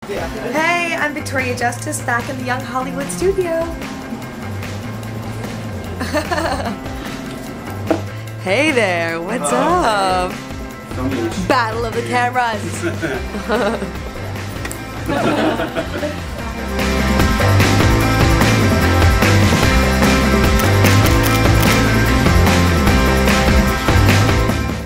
Hey, I'm Victoria Justice, back in the Young Hollywood studio. Hey there, what's up? Battle of the cameras.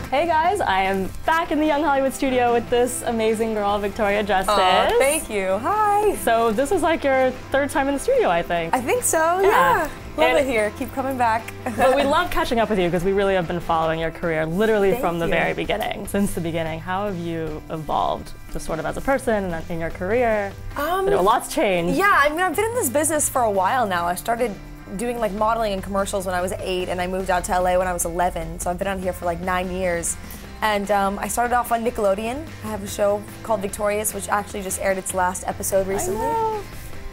Hey guys, I am back in the Young Hollywood studio with this amazing girl, Victoria Justice. Oh, thank you. Hi. So this is like your third time in the studio, I think. I think so, yeah. Love it here. Keep coming back. But we love catching up with you because we really have been following your career literally from the very beginning. Since the beginning, how have you evolved just sort of as a person and in your career? I know a lot's changed. Yeah, I mean, I've been in this business for a while now. I started doing like modeling and commercials when I was 8, and I moved out to LA when I was 11. So I've been out here for like 9 years. And I started off on Nickelodeon. I have a show called Victorious, which actually just aired its last episode recently. I know.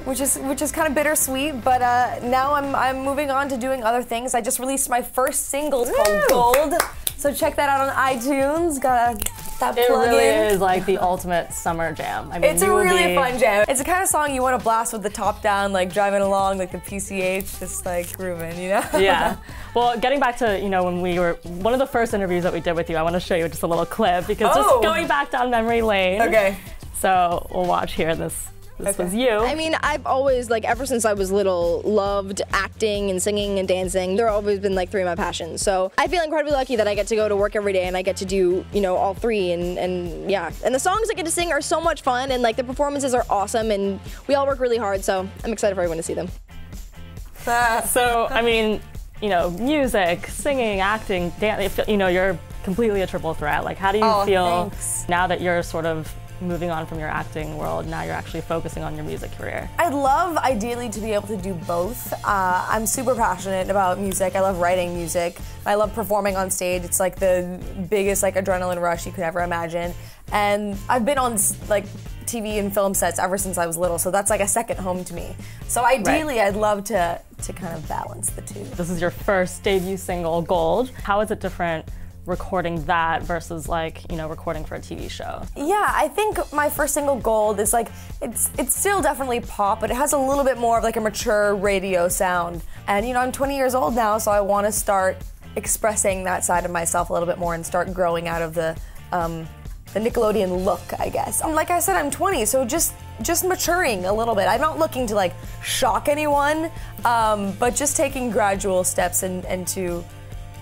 Which is kind of bittersweet, but now I'm moving on to doing other things. I just released my first single called Gold, so check that out on iTunes. Got that plug in. It really is like the ultimate summer jam. I mean, it's a really fun jam. It's the kind of song you want to blast with the top down, like driving along, like the PCH, just like grooving, you know? Yeah. Well, getting back to, you know, when we were, one of the first interviews that we did with you, I want to show you just a little clip because just going back down memory lane. Okay. So we'll watch here this. This was you. I mean, I've always, like, ever since I was little, loved acting and singing and dancing. There have always been, like, 3 of my passions. So I feel incredibly lucky that I get to go to work every day and I get to do, you know, all 3 and yeah. And the songs I get to sing are so much fun and, like, the performances are awesome and we all work really hard, so I'm excited for everyone to see them. So, I mean, you know, music, singing, acting, dance, you know, you're completely a triple threat. Like, how do you feel now that you're sort of moving on from your acting world, now you're actually focusing on your music career? I'd love, ideally, to be able to do both. I'm super passionate about music. I love writing music. I love performing on stage. It's like the biggest like adrenaline rush you could ever imagine. And I've been on like TV and film sets ever since I was little, so that's like a second home to me. So ideally, I'd love to kind of balance the two. This is your first debut single, Gold. How is it different recording that versus like, you know, recording for a TV show? Yeah, I think my first single, Gold, is like, it's still definitely pop, but it has a little bit more of like a mature radio sound. And you know, I'm 20 years old now, so I want to start expressing that side of myself a little bit more and start growing out of the Nickelodeon look, I guess. Like I said, I'm 20, so just maturing a little bit. I'm not looking to like shock anyone, but just taking gradual steps into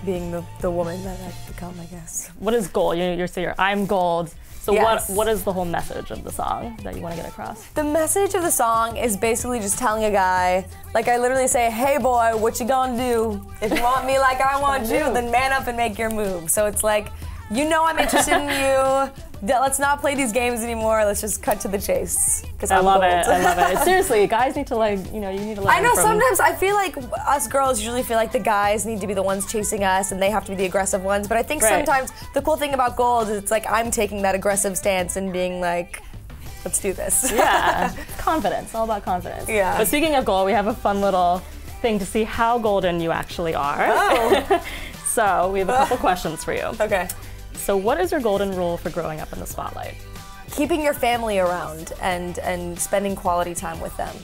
being the woman that I've become, I guess. What is Gold? You're saying I'm Gold. So yes. what is the whole message of the song that you want to get across? The message of the song is basically just telling a guy, like I literally say, hey boy, what you gonna do? If you want me like I want you, then man up and make your move. So it's like, you know I'm interested in you. Let's not play these games anymore. Let's just cut to the chase. I love it. I love it. Seriously, guys need to like, you know, you need to learn. I know sometimes I feel like us girls usually feel like the guys need to be the ones chasing us and they have to be the aggressive ones. But I think sometimes the cool thing about Gold is it's like I'm taking that aggressive stance and being like, let's do this. Yeah, confidence. All about confidence. Yeah. But speaking of Gold, we have a fun little thing to see how golden you actually are. Oh. So we have a couple questions for you. Okay. So what is your golden rule for growing up in the spotlight? Keeping your family around and spending quality time with them.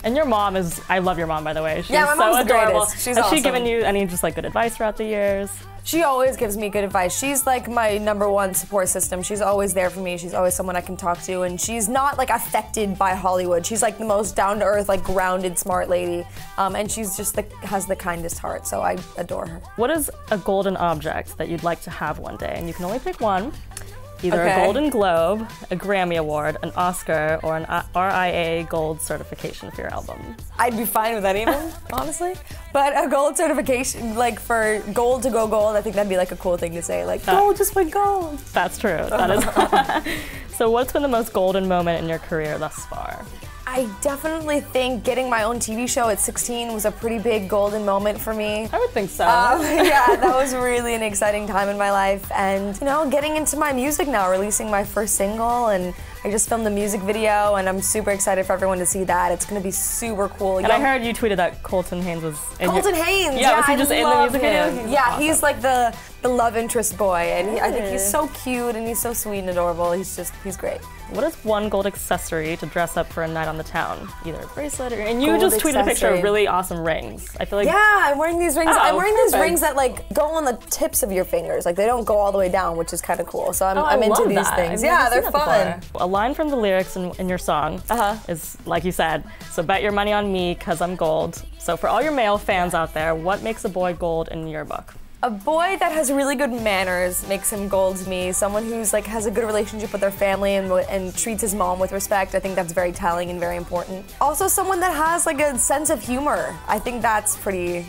And your mom is, I love your mom, by the way. She's my mom's so the adorable. greatest. She's Has awesome. she given you any just like good advice throughout the years? She always gives me good advice. She's like my #1 support system. She's always there for me. She's always someone I can talk to, and she's not like affected by Hollywood. She's like the most down-to-earth, like grounded, smart lady, and she's just has the kindest heart, so I adore her. What is a golden object that you'd like to have one day? And you can only pick one. Either a Golden Globe, a Grammy Award, an Oscar, or an RIA Gold certification for your album. I'd be fine with any of them, honestly. But a gold certification, like for gold to go gold, I think that'd be like a cool thing to say. Like, gold just went gold. That's true. That is. So what's been the most golden moment in your career thus far? I definitely think getting my own TV show at 16 was a pretty big golden moment for me. I would think so. Yeah, that was really an exciting time in my life. And, you know, getting into my music now, releasing my first single, and I just filmed the music video, and I'm super excited for everyone to see that. It's gonna be super cool. And I heard you tweeted that Colton Haynes was in Colton Haynes! Yeah, was he just in the music video? Yeah, awesome. He's like the love interest boy, and I think he's so cute and he's so sweet and adorable. He's great. What is one gold accessory to dress up for a night on the town? Either a bracelet or, and you Gold just tweeted a picture accessory. of really awesome rings. I feel like I'm wearing these rings. Oh, I'm wearing these perfect. rings that like go on the tips of your fingers. Like they don't go all the way down, which is kind of cool. So I'm into these things. Yeah, they're fun. A line from the lyrics in your song is, like you said, so bet your money on me, 'cause I'm gold. So for all your male fans out there, what makes a boy gold in your book? A boy that has really good manners makes him gold to me. Someone who's like has a good relationship with their family and treats his mom with respect. I think that's very telling and very important. Also, someone that has like a sense of humor. I think that's pretty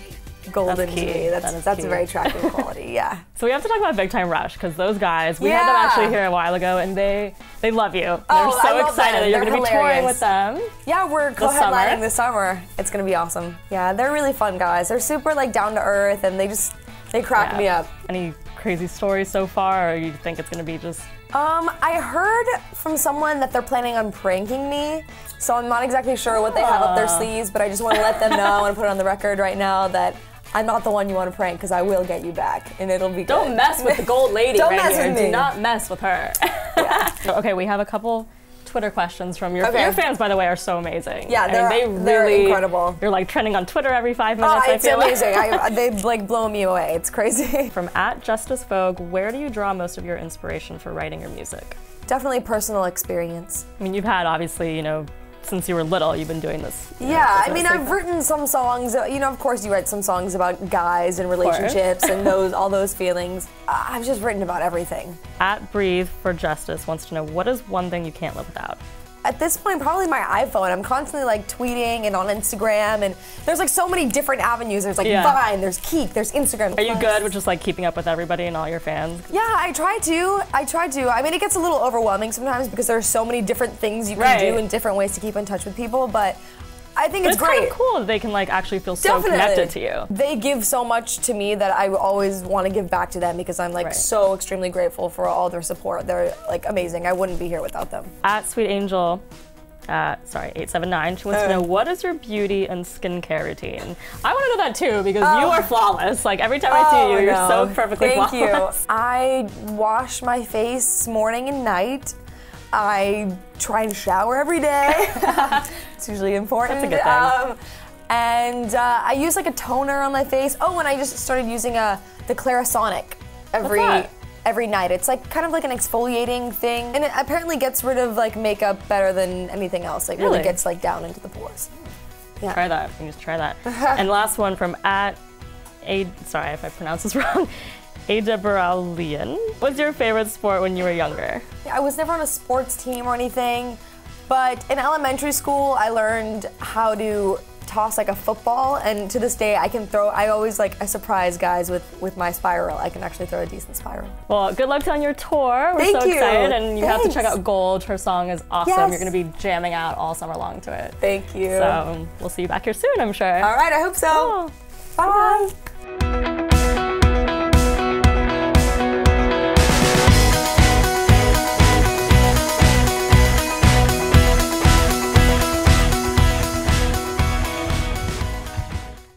golden to me. That's a very attractive quality. Yeah. So we have to talk about Big Time Rush, because those guys, we had them actually here a while ago, and they love you. They're so excited that you're going to be touring with them. Yeah, we're co-headlining this summer. It's going to be awesome. Yeah, they're really fun guys. They're super like down to earth, and they crack me up. Any crazy stories so far, or you think it's gonna be just? I heard from someone that they're planning on pranking me, so I'm not exactly sure what they have up their sleeves, but I just want to let them know, I want to put it on the record right now that I'm not the one you want to prank, because I will get you back, and it'll be good. Don't mess with the gold lady Don't right mess here. with me. Do not mess with her. Yeah. Okay, we have a couple Twitter questions from your fans, by the way, are so amazing. Yeah, they're really incredible. You're like trending on Twitter every 5 minutes. Oh, it's amazing. They like blow me away. It's crazy. From @JusticeVogue, where do you draw most of your inspiration for writing your music? Definitely personal experience. I mean, you've had obviously, you know, since you were little, you've been doing this. Yeah, I mean, I've written some songs. You know, of course, you write some songs about guys and relationships and all those feelings. I've just written about everything. @BreatheForJustice wants to know, what is one thing you can't live without? At this point, probably my iPhone. I'm constantly like tweeting and on Instagram, and there's like so many different avenues. There's like Vine, there's Keek, there's Instagram. Are you good with just like keeping up with everybody and all your fans? Yeah, I try to. I mean, it gets a little overwhelming sometimes because there are so many different things you can do and different ways to keep in touch with people, but I think it's great. Kind of cool that they can like actually feel so connected to you. They give so much to me that I always want to give back to them because I'm like so extremely grateful for all their support. They're like amazing. I wouldn't be here without them. @SweetAngel, 879, she wants to know, what is your beauty and skincare routine? I want to know that too, because you are flawless. Like every time I see you, you're so perfectly flawless. Thank you. I wash my face morning and night. I try and shower every day. It's usually important. That's a good thing. And I use like a toner on my face. Oh, and I just started using the Clarisonic every night. It's like kind of like an exfoliating thing, and it apparently gets rid of like makeup better than anything else. Like really gets like down into the pores. Yeah. Try that. You can just try that. And last one from sorry if I pronounce this wrong. Adebralian. What's your favorite sport when you were younger? I was never on a sports team or anything, but in elementary school I learned how to toss like a football, and to this day I always I surprise guys with my spiral. I can actually throw a decent spiral. Well, good luck on your tour. We're so excited, and you have to check out Gold. Her song is awesome. Yes. You're going to be jamming out all summer long to it. Thank you. So we'll see you back here soon, I'm sure. All right, I hope so. Cool. Bye.